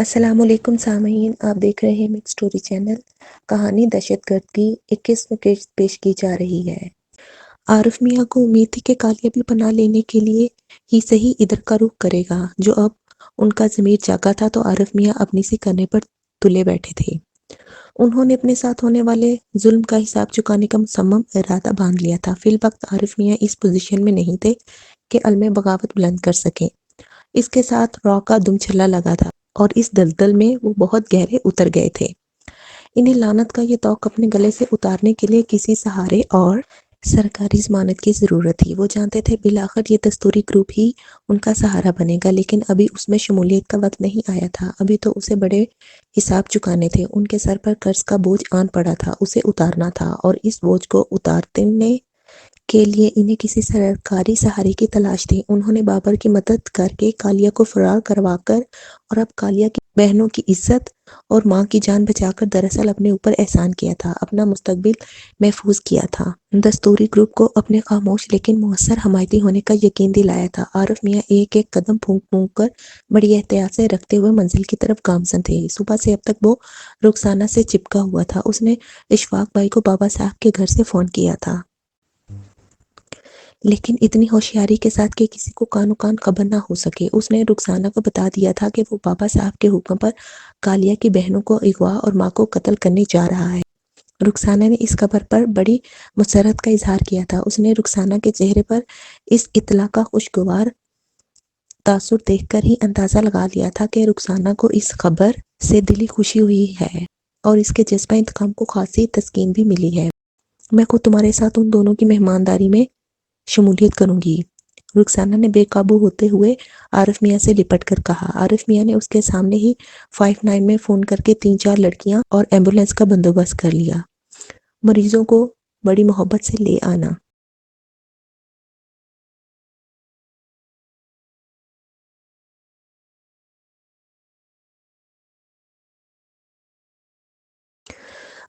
السلام علیکم سامعین، آپ دیکھ رہے ہیں مکس سٹوری چینل۔ کہانی دہشت گرد کی 21 میں پیش کی جا رہی ہے۔ عارف میاں کو امید تھی کہ کالیہ بھی پناہ لینے کے لیے ہی صحیح ادھر کا رخ کرے گا۔ جو اب ان کا ضمیر جاگا تھا تو عارف میاں اپنی سی کرنے پر تلے بیٹھے تھے۔ انہوں نے اپنے ساتھ ہونے والے ظلم کا حساب چکانے کا مصمم ارادہ باندھ لیا تھا۔ فی الوقت عارف میاں اس پوزیشن میں نہیں تھے کہ علم بغاوت بلند کر سکیں۔ اس کے ساتھ رو کا دم چھلا لگا تھا اور اس دلدل میں وہ بہت گہرے اتر گئے تھے۔ انہیں لعنت کا یہ طوق اپنے گلے سے اتارنے کے لیے کسی سہارے اور سرکاری ضمانت کی ضرورت تھی۔ وہ جانتے تھے بالآخر یہ دستوری گروپ ہی ان کا سہارا بنے گا، لیکن ابھی اس میں شمولیت کا وقت نہیں آیا تھا۔ ابھی تو اسے بڑے حساب چکانے تھے۔ ان کے سر پر قرض کا بوجھ آن پڑا تھا، اسے اتارنا تھا، اور اس بوجھ کو اتارنے کے لیے انہیں کسی سرکاری سہارے کی تلاش تھی۔ انہوں نے بابر کی مدد کر کے کالیہ کو فرار کروا کر اور اب کالیہ کی بہنوں کی عزت اور ماں کی جان بچا کر دراصل اپنے اوپر احسان کیا تھا، اپنا مستقبل محفوظ کیا تھا۔ دستوری گروپ کو اپنے خاموش لیکن مؤثر حمایتی ہونے کا یقین دلایا تھا۔ عارف میاں ایک ایک قدم پھونک پھونک کر بڑی احتیاط سے رکھتے ہوئے منزل کی طرف گامزن تھے۔ صبح سے اب تک وہ رخسانہ سے چپکا ہوا تھا۔ اس نے اشفاق بھائی کو بابا صاحب کے گھر سے فون کیا تھا، لیکن اتنی ہوشیاری کے ساتھ کہ کسی کو کانو کان خبر نہ ہو سکے۔ اس نے رخسانہ کو بتا دیا تھا کہ وہ بابا صاحب کے حکم پر کالیہ کی بہنوں کو اغوا اور ماں کو قتل کرنے جا رہا ہے۔ رخسانہ نے اس خبر پر بڑی مسرت کا اظہار کیا تھا۔ اس نے رخسانہ کے چہرے پر اس اطلاع کا خوشگوار تاثر دیکھ کر ہی اندازہ لگا لیا تھا کہ رخسانہ کو اس خبر سے دلی خوشی ہوئی ہے اور اس کے جذبہ انتقام کو خاصی تسکین بھی ملی ہے۔ میں خود تمہارے ساتھ ان دونوں کی مہمانداری میں شمولیت کروں گی، رخسانہ نے بے قابو ہوتے ہوئے عارف میاں سے لپٹ کر کہا۔ عارف میاں نے اس کے سامنے ہی 59 میں فون کر کے 3-4 لڑکیاں اور ایمبولینس کا بندوبست کر لیا۔ مریضوں کو بڑی محبت سے لے آنا۔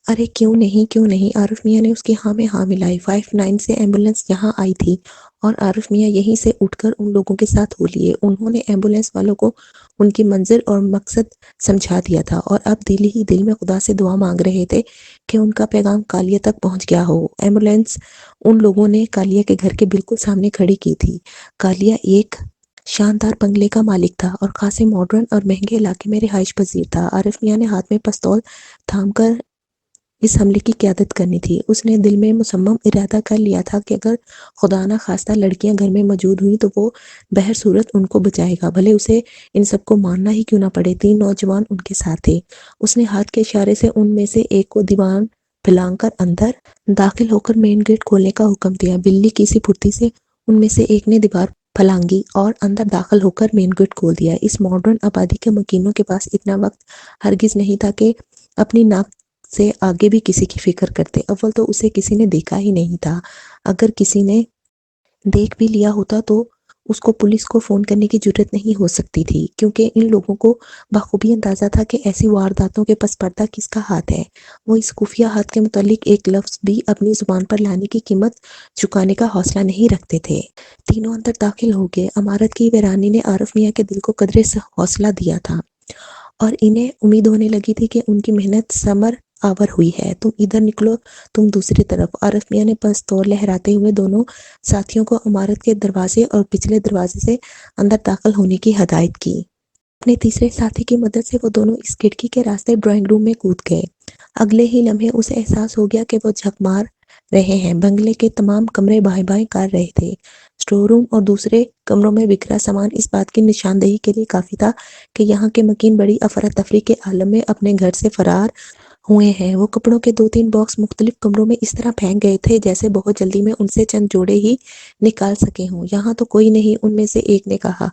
ارے کیوں نہیں، عارف میاں نے اس کی ہاں میں ہاں ملائی۔ 59 سے ایمبولینس یہاں آئی تھی اور عارف میاں یہیں سے اٹھ کر ان لوگوں کے ساتھ ہو لیے۔ انہوں نے ایمبولینس والوں کو ان کی منزل اور مقصد سمجھا دیا تھا اور اب دل ہی دل میں خدا سے دعا مانگ رہے تھے کہ ان کا پیغام کالیہ تک پہنچ گیا ہو۔ ایمبولینس ان لوگوں نے کالیہ کے گھر کے بالکل سامنے کھڑی کی تھی۔ کالیہ ایک شاندار بنگلے کا مالک تھا اور خاصے ماڈرن اور مہنگے علاقے میں رہائش پذیر تھا۔ عارف میاں نے ہاتھ میں پستول تھام کر اس حملے کی قیادت کرنی تھی۔ اس نے دل میں مصمم ارادہ کر لیا تھا کہ اگر خدا نہ خواستہ لڑکیاں گھر میں موجود ہوئیں تو وہ بہر صورت ان کو بچائے گا، بھلے اسے ان سب کو مارنا ہی کیوں نہ پڑے۔ 3 نوجوان ان کے ساتھ تھے۔ اس نے ہاتھ کے اشارے سے ان میں سے ایک کو دیوار پھلانگ کر اندر داخل ہو کر مین گیٹ کھولنے کا حکم دیا۔ بلی کی سی پھرتی سے ان میں سے ایک نے دیوار پھلانگی اور اندر داخل ہو کر مین گیٹ کھول دیا۔ اس ماڈرن آبادی کے مکینوں کے پاس اتنا وقت ہرگز نہیں تھا کہ اپنی ناک سے آگے بھی کسی کی فکر کرتے۔ اول تو اسے کسی نے دیکھا ہی نہیں تھا۔ اگر کسی نے دیکھ بھی لیا ہوتا تو اس کو پولیس کو فون کرنے کی جرات نہیں ہو سکتی تھی، کیونکہ ان لوگوں کو بخوبی اندازہ تھا کہ ایسی وارداتوں کے پس پردہ کس کا ہاتھ ہے۔ وہ اس خفیہ ہاتھ کے متعلق ایک لفظ بھی اپنی زبان پر لانے کی قیمت چکانے کا حوصلہ نہیں رکھتے تھے۔ تینوں اندر داخل ہو گئے۔ عمارت کی ویرانی نے عارف میاں کے دل کو قدرے سے حوصلہ دیا تھا اور انہیں امید ہونے لگی تھی کہ ان کی محنت ثمر آور ہوئی ہے۔ تم ادھر نکلو، تم دوسری طرف۔ عارف میاں نے پستول لہراتے ہوئے دونوں ساتھیوں کو عمارت کے دروازے اور پچھلے دروازے سے اندر داخل ہونے کی ہدایت کی۔ اپنے تیسرے ساتھی کی مدد سے وہ دونوں اس کھڑکی کے راستے ڈرائنگ روم میں کود گئے۔ اگلے ہی لمحے اسے احساس ہو گیا کہ وہ جھک مار رہے ہیں۔ بنگلے کے تمام کمرے بائیں بائیں کر رہے تھے۔ اسٹور روم اور دوسرے کمروں میں بکھرا سامان اس بات کی نشاندہی کے لیے کافی تھا کہ یہاں کے مکین بڑی افراتفری کے عالم میں اپنے گھر سے فرار ہوئے ہیں۔ وہ کپڑوں کے 2-3 باکس مختلف کمروں میں اس طرح پھینک گئے تھے جیسے بہت جلدی میں ان سے چند جوڑے ہی نکال سکے ہوں۔ یہاں تو کوئی نہیں، ان میں سے ایک نے کہا۔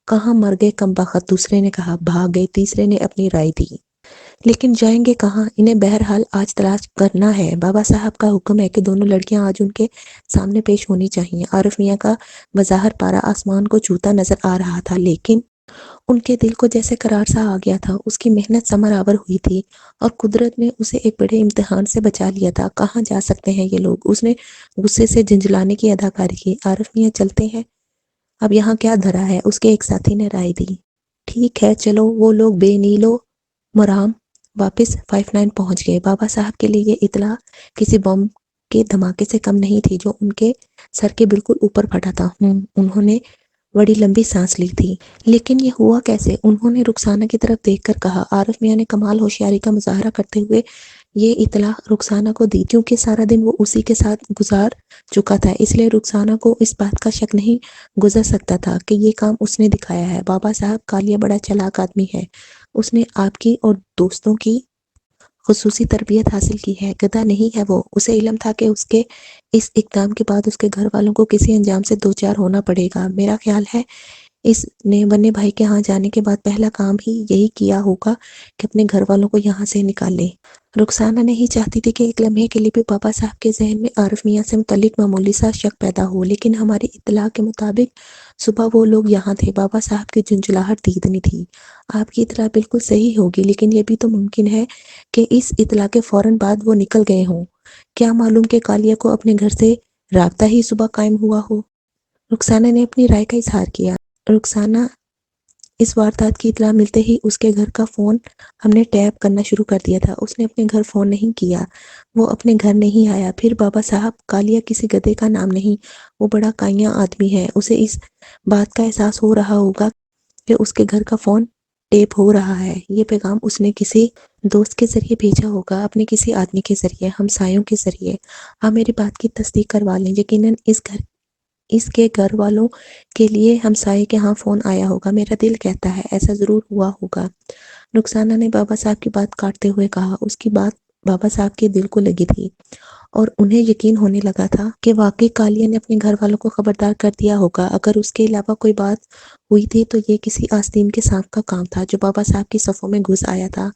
کہاں مر گئے کمبخت، دوسرے نے کہا۔ بھاگ گئے، تیسرے نے اپنی رائے دی۔ لیکن جائیں گے کہاں؟ انہیں بہرحال آج تلاش کرنا ہے۔ بابا صاحب کا حکم ہے کہ دونوں لڑکیاں آج ان کے سامنے پیش ہونی چاہیے۔ عارف میاں کا بظاہر پارا آسمان کو چھوتا نظر آ رہا تھا، لیکن ان کے دل کو جیسے قرار سا آ گیا تھا۔ اس کی محنت ثمر آور ہوئی تھی اور قدرت نے اسے ایک بڑے امتحان سے بچا لیا تھا۔ کہاں جا سکتے ہیں یہ لوگ؟ اس نے غصے سے جھنجھلانے کی اداکاری کی۔ عارف میاں چلتے ہیں، اب یہاں کیا دھرا ہے؟ اس کے ایک ساتھی نے رائے دی۔ ٹھیک ہے چلو۔ وہ لوگ بے نیلو مرام واپس 59 پہنچ گئے۔ بابا صاحب کے لیے یہ اطلاع کسی بم کے دھماکے سے کم نہیں تھی جو ان کے سر کے بالکل اوپر پھٹا تھا۔ انہوں نے بڑی لمبی سانس لی تھی۔ لیکن یہ ہوا کیسے؟ انہوں نے رخسانہ کی طرف دیکھ کر کہا۔ عارف میاں نے کمال ہوشیاری کا مظاہرہ کرتے ہوئے یہ اطلاع رخسانہ کو دی، کیونکہ سارا دن وہ اسی کے ساتھ گزار چکا تھا، اس لیے رخسانہ کو اس بات کا شک نہیں گزر سکتا تھا کہ یہ کام اس نے دکھایا ہے۔ بابا صاحب، کالیا بڑا چالاک آدمی ہے، اس نے آپ کی اور دوستوں کی خصوصی تربیت حاصل کی ہے، گدھا نہیں ہے وہ۔ اسے علم تھا کہ اس کے اس اقدام کے بعد اس کے گھر والوں کو کسی انجام سے دوچار ہونا پڑے گا۔ میرا خیال ہے اس نے بنے بھائی کے ہاں جانے کے بعد پہلا کام ہی یہی کیا ہوگا کہ اپنے گھر والوں کو یہاں سے نکال لے۔ رخسانہ نہیں چاہتی تھی کہ ایک لمحے کے لیے بھی بابا صاحب کے ذہن میں عارف میاں سے متعلق معمولی سا شک پیدا ہو، لیکن ہماری اطلاع کے مطابق صبح وہ لوگ یہاں تھے۔ بابا صاحب کی جھنجھلاہٹ دیدنی تھی۔ آپ کی اطلاع بالکل صحیح ہوگی، لیکن یہ بھی تو ممکن ہے کہ اس اطلاع کے فوراً بعد وہ نکل گئے ہوں۔ کیا معلوم کہ کالیا کو اپنے گھر سے رابطہ ہی صبح قائم ہوا ہو۔ رخسانہ نے اپنی رائے کا اظہار کیا۔ رخسانہ، اس واردات کی اطلاع ملتے ہی اس کے گھر کا فون ہم نے ٹیپ کرنا شروع کر دیا تھا۔ اس نے اپنے گھر فون نہیں کیا، وہ اپنے گھر نہیں آیا۔ پھر بابا صاحب، کالیا کسی گدھے کا نام نہیں، وہ بڑا کائنیہ آدمی ہے۔ اسے اس بات کا احساس ہو رہا ہوگا کہ اس کے گھر کا فون ٹیپ ہو رہا ہے۔ یہ پیغام اس نے کسی دوست کے ذریعے بھیجا ہوگا، اپنے کسی آدمی کے ذریعے، ہمسایوں کے ذریعے۔ آپ میری بات کی تصدیق کروا لیں، یقیناً اس کے گھر والوں کے لیے ہمسائے کے ہاں فون آیا ہوگا۔ میرا دل کہتا ہے ایسا ضرور ہوا ہوگا۔ رخسانہ نے بابا صاحب کی بات کاٹتے ہوئے کہا۔ اس کی بات بابا صاحب کے دل کو لگی تھی اور انہیں یقین ہونے لگا تھا کہ واقعی کالیا نے اپنے گھر والوں کو خبردار کر دیا ہوگا۔ اگر اس کے علاوہ کوئی بات ہوئی تھی تو یہ کسی آستین کے سانپ کا کام تھا جو بابا صاحب کی صفوں میں گھس آیا تھا۔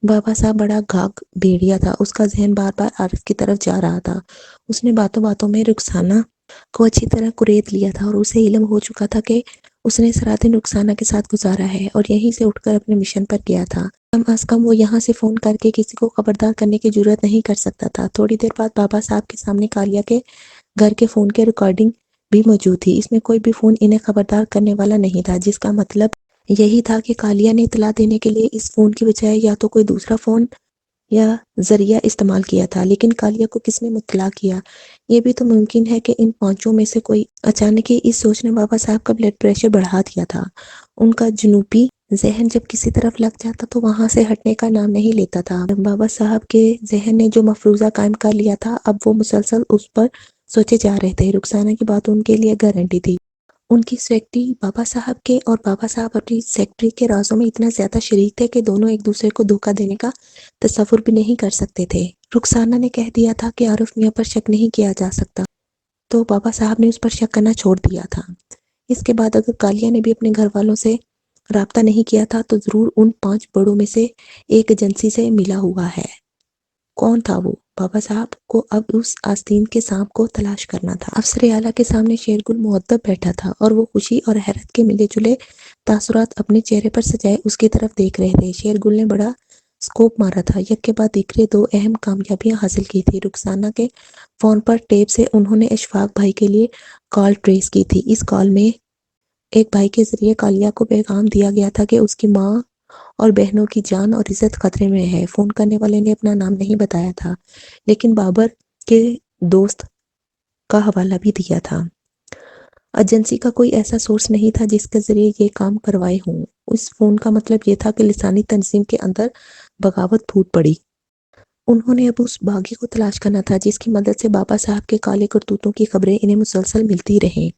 بابا صاحب بڑا گھاگ بھیڑیا تھا، اس کا ذہن بار بار عارف کی طرف جا رہا تھا۔ اس نے باتوں باتوں میں رخسانہ کو اچھی طرح کریت لیا تھا اور اسے علم ہو چکا تھا کہ اس نے سارا دن رخسانہ کے ساتھ گزارا ہے اور یہیں سے اٹھ کر اپنے مشن پر گیا تھا۔ کم از کم وہ یہاں سے فون کر کے کسی کو خبردار کرنے کی جرات نہیں کر سکتا تھا۔ تھوڑی دیر بعد بابا صاحب کے سامنے کالیا کے گھر کے فون کی ریکارڈنگ بھی موجود تھی۔ اس میں کوئی بھی فون انہیں خبردار کرنے والا نہیں تھا، جس کا مطلب یہی تھا کہ کالیا نے اطلاع دینے کے لیے اس فون کی بجائے یا تو کوئی دوسرا فون یا ذریعہ استعمال کیا تھا۔ لیکن کالیا کو کس نے مطلع کیا؟ یہ بھی تو ممکن ہے کہ ان پانچوں میں سے کوئی۔ اچانک ہی اس سوچ نے بابا صاحب کا بلڈ پریشر بڑھا دیا تھا۔ ان کا جنوبی ذہن جب کسی طرف لگ جاتا تو وہاں سے ہٹنے کا نام نہیں لیتا تھا۔ بابا صاحب کے ذہن نے جو مفروضہ قائم کر لیا تھا، اب وہ مسلسل اس پر سوچے جا رہے تھے۔ رخسانہ کی بات ان کے لیے گارنٹی تھی۔ ان کی سیکرٹری بابا صاحب کے اور بابا صاحب اپنی سیکرٹری کے رازوں میں اتنا زیادہ شریک تھے کہ دونوں ایک دوسرے کو دھوکہ دینے کا تصور بھی نہیں کر سکتے تھے۔ رخسانہ نے کہہ دیا تھا کہ عارف میاں پر شک نہیں کیا جا سکتا، تو بابا صاحب نے اس پر شک کرنا چھوڑ دیا تھا۔ اس کے بعد اگر کالیا نے بھی اپنے گھر والوں سے رابطہ نہیں کیا تھا تو ضرور ان 5 بڑوں میں سے ایک ایجنسی سے ملا ہوا ہے۔ کون تھا وہ؟ بابا صاحب کو اب اس آستین کے سانپ کو تلاش کرنا تھا۔ افسر اعلیٰ کے سامنے شیرگل مؤدب بیٹھا تھا اور وہ خوشی اور حیرت کے ملے جلے تاثرات اپنے چہرے پر سجائے اس کی طرف دیکھ رہے تھے۔ شیرگل نے بڑا سکوپ مارا تھا، یک کے بعد دیگرے 2 اہم کامیابیاں حاصل کی تھی۔ رخسانہ کے فون پر ٹیپ سے انہوں نے اشفاق بھائی کے لیے کال ٹریس کی تھی۔ اس کال میں ایک بھائی کے ذریعے کالیا کو پیغام دیا گیا تھا کہ اس کی ماں اور بہنوں کی جان اور عزت خطرے میں ہے۔ فون کرنے والے نے اپنا نام نہیں بتایا تھا، لیکن بابر کے دوست کا حوالہ بھی دیا تھا۔ ایجنسی کا کوئی ایسا سورس نہیں تھا جس کے ذریعے یہ کام کروائے ہوں۔ اس فون کا مطلب یہ تھا کہ لسانی تنظیم کے اندر بغاوت پھوٹ پڑی۔ انہوں نے اب اس باغی کو تلاش کرنا تھا جس کی مدد سے بابا صاحب کے کالے کرتوتوں کی خبریں انہیں مسلسل ملتی رہیں۔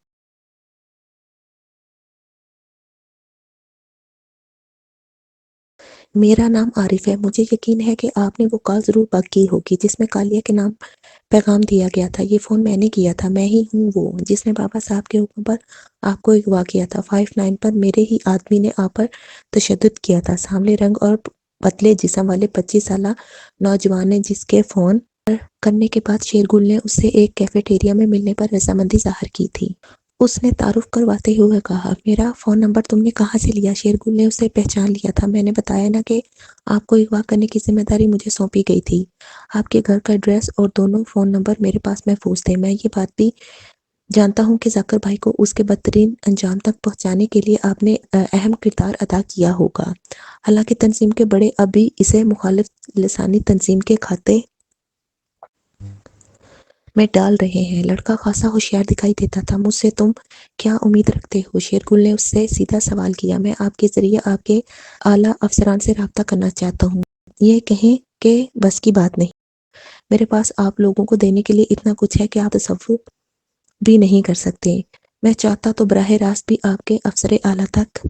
میرا نام عارف ہے، مجھے یقین ہے کہ آپ نے وہ کال ضرور بگ کی ہوگی جس میں کالیا کے نام پیغام دیا گیا تھا۔ یہ فون میں نے کیا تھا، میں ہی ہوں وہ جس نے بابا صاحب کے حکم پر آپ کو اغوا کیا تھا۔ 59 پر میرے ہی آدمی نے آپ پر تشدد کیا تھا۔ سانولے رنگ اور پتلے جسم والے 25 سالہ نوجوان نے جس کے فون کرنے کے بعد شیرگل نے اس سے ایک کیفیٹیریا میں ملنے پر رضامندی ظاہر کی تھی۔ اس نے تعارف کرواتے ہوئے کہا، میرا فون نمبر تم نے کہاں سے لیا؟ شیرگل نے اسے پہچان لیا تھا۔ میں نے بتایا نا کہ آپ کو اغوا کرنے کی ذمہ داری مجھے سونپی گئی تھی۔ آپ کے گھر کا ایڈریس اور دونوں فون نمبر میرے پاس محفوظ تھے۔ میں یہ بات بھی جانتا ہوں کہ ذاکر بھائی کو اس کے بدترین انجام تک پہنچانے کے لیے آپ نے اہم کردار ادا کیا ہوگا۔ حالانکہ تنظیم کے بڑے اب بھی اسے مخالف لسانی تنظیم کے کھاتے میں ڈال رہے ہیں۔ لڑکا خاصا ہوشیار دکھائی دیتا تھا۔ مجھ سے تم کیا امید رکھتے ہو؟ شیرگل نے اس سے سیدھا سوال کیا۔ میں آپ کے ذریعے آپ کے اعلیٰ افسران سے رابطہ کرنا چاہتا ہوں۔ یہ کہیں کہ بس کی بات نہیں۔ میرے پاس آپ لوگوں کو دینے کے لیے اتنا کچھ ہے کہ آپ تصور بھی نہیں کر سکتے۔ میں چاہتا تو براہ راست بھی آپ کے افسر اعلیٰ تک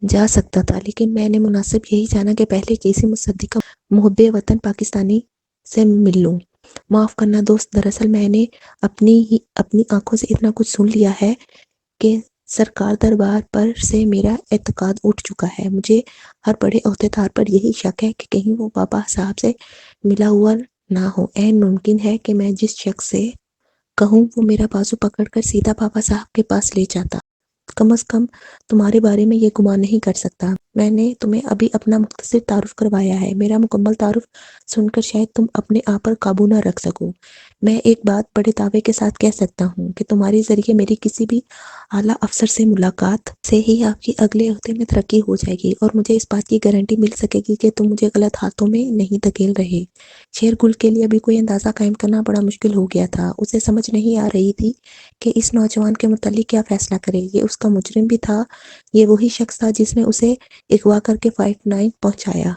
جا سکتا تھا، لیکن میں نے مناسب یہی جانا کہ پہلے کسی مصدقہ محب وطن پاکستانی سے مل لوں۔ معاف کرنا دوست، دراصل میں نے اپنی آنکھوں سے اتنا کچھ سن لیا ہے کہ سرکار دربار پر سے میرا اعتقاد اٹھ چکا ہے۔ مجھے ہر بڑے عہدیدار پر یہی شک ہے کہ کہیں وہ بابا صاحب سے ملا ہوا نہ ہو۔ عین ممکن ہے کہ میں جس شخص سے کہوں وہ میرا بازو پکڑ کر سیدھا بابا صاحب کے پاس لے جاتا۔ کم از کم تمہارے بارے میں یہ گمان نہیں کر سکتا۔ میں نے تمہیں ابھی اپنا مختصر تعارف کروایا ہے۔ میرا مکمل تعارف سن کر شاید تم اپنے آپ پر قابو نہ رکھ سکو۔ میں ایک بات بڑے دعوے کے ساتھ کہہ سکتا ہوں کہ تمہارے ذریعے میری کسی بھی اعلیٰ افسر سے ملاقات سے ہی آپ کی اگلے عہدے میں ترقی ہو جائے گی، اور مجھے اس بات کی گارنٹی مل سکے گی کہ تم مجھے غلط ہاتھوں میں نہیں دھکیل رہے۔ شیرگل کے لیے ابھی کوئی اندازہ قائم کرنا بڑا مشکل ہو گیا تھا۔ اسے سمجھ نہیں آ رہی تھی کہ اس نوجوان کے متعلق کیا فیصلہ کرے۔ یہ اس کا مجرم بھی تھا، یہ وہی شخص تھا جس نے اسے اغوا کر کے 59 پہنچایا،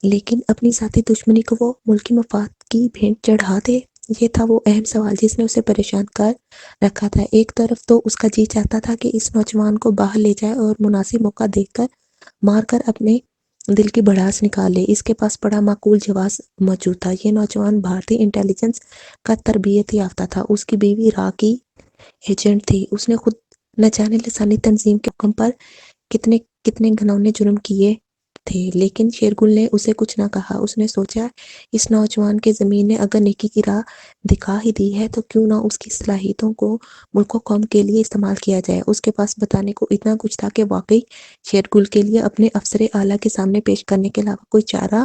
لیکن اپنی ذاتی دشمنی کو وہ ملکی مفاد کی بھینٹ چڑھا دے۔ یہ تھا وہ اہم سوال جس نے اسے پریشان کر رکھا تھا۔ ایک طرف تو اس کا جی چاہتا تھا کہ اس نوجوان کو باہر لے جائے اور مناسب موقع دیکھ کر مار کر اپنے دل کی بھڑاس نکال لے۔ اس کے پاس بڑا معقول جواز موجود تھا۔ یہ نوجوان بھارتی انٹیلیجنس کا تربیت یافتہ تھا۔ اس کی بیوی را کی ایجنٹ تھی۔ اس نے خود نہ جانے لسانی تنظیم کے حکم پر کتنے کتنے گھناؤنے جرم کیے تھے، لیکن شیرگل نے اسے کچھ نہ کہا۔ اس نے سوچا، اس نوجوان کے ضمیر نے اگر نیکی کی راہ دکھا ہی دی ہے تو کیوں نہ اس کی صلاحیتوں کو ملک و قوم کے لیے استعمال کیا جائے۔ اس کے پاس بتانے کو اتنا کچھ تھا کہ واقعی شیرگل کے لیے اپنے افسر اعلیٰ کے سامنے پیش کرنے کے علاوہ کوئی چارہ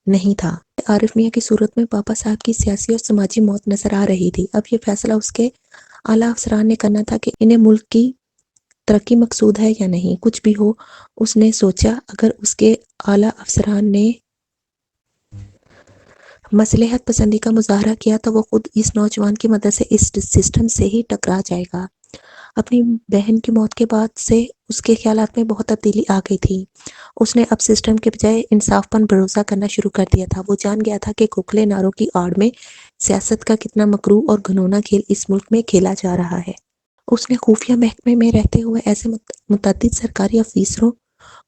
نہیں تھا۔ عارف میاں کی صورت میں بابا صاحب کی سیاسی اور سماجی موت نظر آ رہی تھی۔ اب یہ فیصلہ اس کے اعلیٰ افسران نے کرنا تھا کہ انہیں ملک کی ترقی مقصود ہے یا نہیں۔ کچھ بھی ہو، اس نے سوچا، اگر اس کے اعلیٰ افسران نے مصلحت پسندی کا مظاہرہ کیا تو وہ خود اس نوجوان کی مدد سے اس سسٹم سے ہی ٹکرا جائے گا۔ اپنی بہن کی موت کے بعد سے اس کے خیالات میں بہت تبدیلی آ گئی تھی۔ اس نے اب سسٹم کے بجائے انصاف پر بھروسہ کرنا شروع کر دیا تھا۔ وہ جان گیا تھا کہ کھوکھلے نعروں کی آڑ میں سیاست کا کتنا مکروہ اور گھنونا کھیل اس ملک میں کھیلا جا رہا ہے۔ اس نے خفیہ محکمے میں رہتے ہوئے ایسے متعدد سرکاری افسروں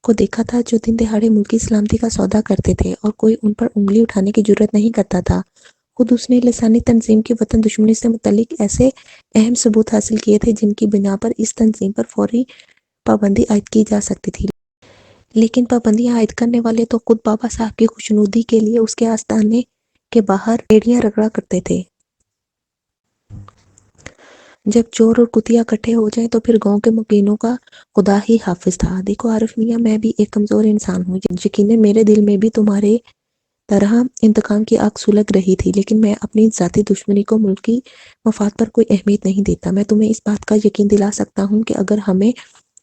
کو دیکھا تھا جو دن دہاڑے ملکی سلامتی کا سودا کرتے تھے، اور کوئی ان پر انگلی اٹھانے کی جرات نہیں کرتا تھا۔ خود اس نے لسانی تنظیم کی وطن دشمنی سے متعلق ایسے اہم ثبوت حاصل کیے تھے جن کی بنا پر اس تنظیم پر فوری پابندی عائد کی جا سکتی تھی، لیکن پابندیاں عائد کرنے والے تو خود بابا صاحب کی خوشنودی کے لیے اس کے آستانے کے باہر بیڑیاں رگڑا کرتے تھے۔ جب چور اور کتیا اکٹھے ہو جائیں تو پھر گاؤں کے مکینوں کا خدا ہی حافظ تھا۔ دیکھو عارف میاں، میں بھی ایک کمزور انسان ہوں، یقیناً میرے دل میں بھی تمہارے طرح انتقام کی آگ سلگ رہی تھی، لیکن میں اپنی ذاتی دشمنی کو ملکی مفاد پر کوئی اہمیت نہیں دیتا۔ میں تمہیں اس بات کا یقین دلا سکتا ہوں کہ اگر ہمیں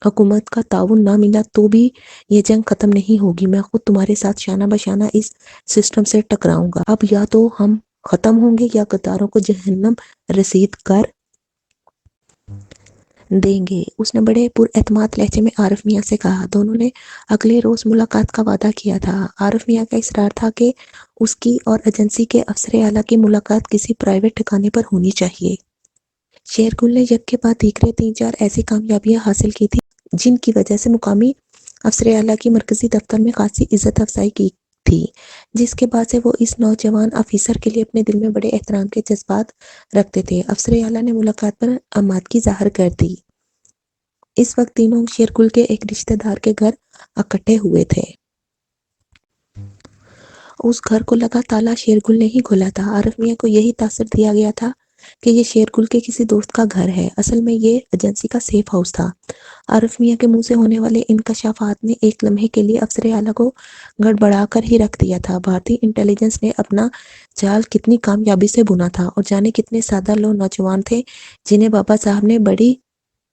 حکومت کا تعاون نہ ملا تو بھی یہ جنگ ختم نہیں ہوگی۔ میں خود تمہارے ساتھ شانہ بشانہ اس سسٹم سے ٹکراؤں گا۔ اب یا تو ہم ختم ہوں گے یا غداروں کو جہنم رسید کر دیں گے۔ اس نے بڑے پر اعتماد لہجے میں عارف میاں سے کہا۔ دونوں نے اگلے روز ملاقات کا وعدہ کیا تھا۔ عارف میاں کا اصرار تھا کہ اس کی اور ایجنسی کے افسر اعلیٰ کی ملاقات کسی پرائیویٹ ٹھکانے پر ہونی چاہیے۔ شیرگل نے یک کے بعد دیگرے 3-4 ایسی کامیابیاں حاصل کی تھی جن کی وجہ سے مقامی افسر اعلیٰ کی مرکزی دفتر میں خاصی عزت افزائی کی تھی، جس کے بعد سے وہ اس نوجوان افیسر کے لیے اپنے دل میں بڑے احترام کے جذبات رکھتے تھے۔ افسر اعلیٰ نے ملاقات پر آمادگی ظاہر کر دی۔ اس وقت تینوں شیرگل کے ایک رشتہ دار کے گھر اکٹھے ہوئے تھے۔ اس گھر کو لگا تالا شیرگل نے ہی کھولا تھا۔ عارف میاں کو یہی تاثر دیا گیا تھا کہ یہ شیرگل کے کسی دوست کا گھر ہے، اصل میں یہ ایجنسی کا سیف ہاؤس تھا۔ عارف میاں کے منہ سے ہونے والے انکشافات نے ایک لمحے کے لیے افسر اعلیٰ کو گڑبڑا کر ہی رکھ دیا تھا۔ بھارتی انٹیلیجنس نے اپنا جال کتنی کامیابی سے بنا تھا، اور جانے کتنے سادہ لو نوجوان تھے جنہیں بابا صاحب نے بڑی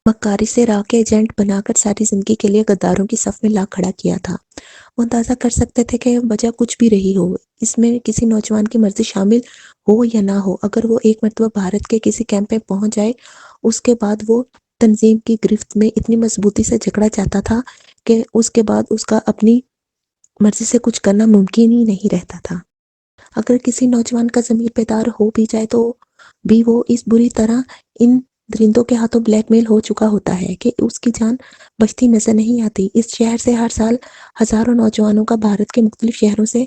مکاری سے راہ کے ایجنٹ بنا کر ساری زندگی کے لیے غداروں کی صف میں لا کھڑا کیا تھا۔ وہ اندازہ کر سکتے تھے کہ وجہ کچھ بھی رہی ہو، اس میں کسی نوجوان کی مرضی شامل ہو یا نہ ہو، اگر وہ ایک مرتبہ بھارت کے کسی کیمپ میں پہنچ جائے، اس کے بعد وہ تنظیم کی گرفت میں اتنی مضبوطی سے جکڑا جاتا تھا کہ اس کے بعد اس کا اپنی مرضی سے کچھ کرنا ممکن ہی نہیں رہتا تھا۔ اگر کسی نوجوان کا ضمیر بیدار ہو بھی جائے تو بھی وہ اس بری طرح ان درندوں کے ہاتھوں بلیک میل ہو چکا ہوتا ہے کہ اس کی جان بچتی نظر نہیں آتی۔ اس شہر سے ہر سال ہزاروں نوجوانوں کا بھارت کے مختلف شہروں سے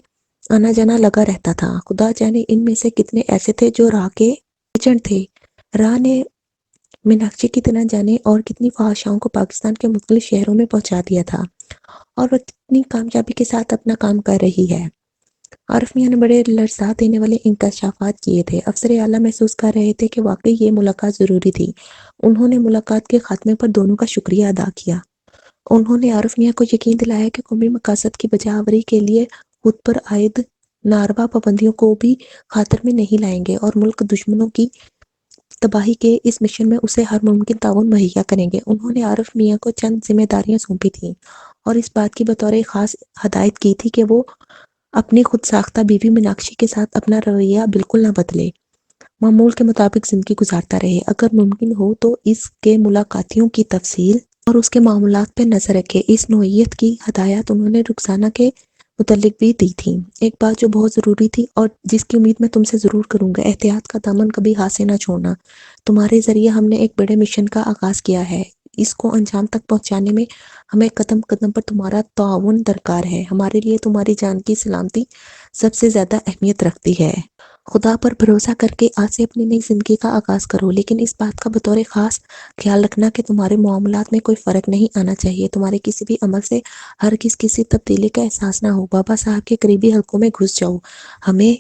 آنا جانا لگا رہتا تھا۔ خدا جانے ان میں سے کتنے ایسے تھے جو راہ کے ایجنٹ تھے۔ راہ نے میناکشی کی طرح جانے اور کتنی فحاشاؤں کو پاکستان کے مختلف شہروں میں پہنچا دیا تھا، اور وہ کتنی کامیابی کے ساتھ اپنا کام کر رہی ہے۔ عارف میاں نے بڑے لرزا دینے والے انکشافات کیے تھے۔ افسر اعلیٰ محسوس کر رہے تھے کہ واقعی یہ ملاقات ضروری تھی۔ انہوں نے ملاقات کے خاتمے پر دونوں کا شکریہ ادا کیا۔ انہوں نے عارف میاں کو یقین دلایا کہ قومی مقاصد کی بجاوری کے لیے خود پر عائد ناروا پابندیوں کو بھی خاطر میں نہیں لائیں گے، اور ملک دشمنوں کی تباہی کے اس مشن میں اسے ہر ممکن تعاون مہیا کریں گے۔ انہوں نے عارف میاں کو چند ذمہ داریاں سونپی تھیں، اور اس بات کی بطور خاص ہدایت کی تھی کہ وہ اپنی خود ساختہ بیوی میناکشی کے ساتھ اپنا رویہ بالکل نہ بدلے، معمول کے مطابق زندگی گزارتا رہے۔ اگر ممکن ہو تو اس کے ملاقاتیوں کی تفصیل اور اس کے معاملات پہ نظر رکھے۔ اس نوعیت کی ہدایات انہوں نے رخسانہ کے متعلق بھی دی تھیں۔ ایک بات جو بہت ضروری تھی اور جس کی امید میں تم سے ضرور کروں گا، احتیاط کا دامن کبھی ہاتھ سے نہ چھوڑنا۔ تمہارے ذریعے ہم نے ایک بڑے مشن کا آغاز کیا ہے، اس کو انجام تک پہنچانے میں ہمیں قدم قدم پر تمہارا تعاون درکار ہے۔ ہمارے لیے تمہاری جان کی سلامتی سب سے زیادہ اہمیت رکھتی ہے۔ خدا پر بھروسہ کر کے آج سے اپنی نئی زندگی کا آغاز کرو، لیکن اس بات کا بطور خاص خیال رکھنا کہ تمہارے معاملات میں کوئی فرق نہیں آنا چاہیے۔ تمہارے کسی بھی عمل سے ہرگز کسی تبدیلی کا احساس نہ ہو۔ بابا صاحب کے قریبی حلقوں میں گھس جاؤ۔ ہمیں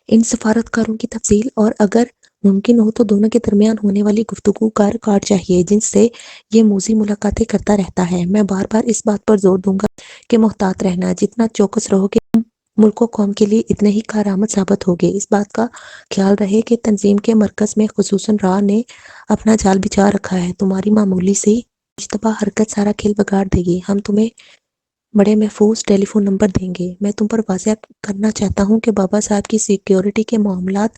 ان سفارتکاروں کی تفصیل اور اگر ممکن ہو تو دونوں کے درمیان ہونے والی گفتگو کا ریکارڈ چاہیے، جن سے یہ موذی ملاقاتیں کرتا رہتا ہے۔ میں بار بار اس بات پر زور دوں گا کہ محتاط رہنا، جتنا چوکس رہو گے ملک و قوم کے لیے اتنے ہی کارآمد ثابت ہوگے۔ اس بات کا خیال رہے کہ تنظیم کے مرکز میں خصوصاً راہ نے اپنا جال بچھا رکھا ہے۔ تمہاری معمولی سی مشتبہ حرکت سارا کھیل بگاڑ دے گی۔ ہم تمہیں بڑے محفوظ ٹیلی فون نمبر دیں گے۔ میں تم پر واضح کرنا چاہتا ہوں کہ بابا صاحب کی سیکیورٹی کے معاملات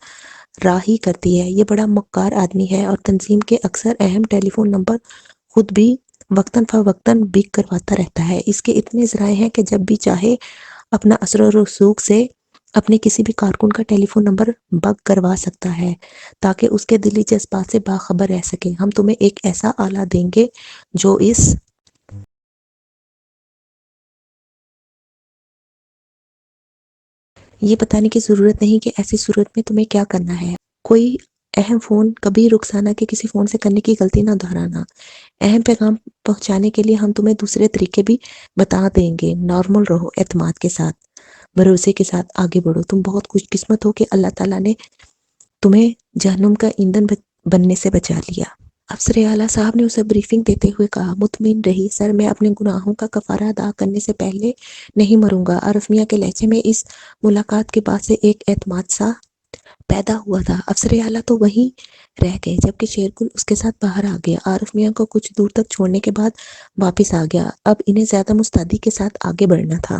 راہ ہی کرتی ہے۔ یہ بڑا مکار آدمی ہے، اور تنظیم کے اکثر اہم ٹیلی فون نمبر خود بھی وقتاً فوقتاً بیک کرواتا رہتا ہے۔ اس کے اتنے ذرائع ہیں کہ جب بھی چاہے اپنا اثر و رسوخ سے اپنے کسی بھی کارکن کا ٹیلی فون نمبر بگ کروا سکتا ہے، تاکہ اس کے دلی جذبات سے باخبر رہ سکے۔ ہم تمہیں ایک ایسا آلہ دیں گے جو اس یہ بتانے کی ضرورت نہیں کہ ایسی صورت میں تمہیں کیا کرنا ہے۔ کوئی اہم فون کبھی رخسانہ کے کسی فون سے کرنے کی غلطی نہ دہرانا۔ اہم پیغام پہنچانے کے لیے ہم تمہیں دوسرے طریقے بھی بتا دیں گے۔ نارمل رہو، اعتماد کے ساتھ، بھروسے کے ساتھ آگے بڑھو۔ تم بہت خوش قسمت ہو کہ اللہ تعالیٰ نے تمہیں جہنم کا ایندھن بننے سے بچا لیا۔ افسر اعلیٰ صاحب نے اسے بریفنگ دیتے ہوئے کہا، مطمئن رہی سر، میں اپنے گناہوں کا کفارہ ادا کرنے سے پہلے نہیں مروں گا۔ عارف میاں کے لہجے میں اس ملاقات کے بعد سے ایک اعتماد سا پیدا ہوا تھا۔ افسر اعلیٰ تو وہیں رہ گئے، جبکہ شیرگل اس کے ساتھ باہر آ گیا۔ عارف میاں کو کچھ دور تک چھوڑنے کے بعد واپس آ گیا۔ اب انہیں زیادہ مستعدی کے ساتھ آگے بڑھنا تھا۔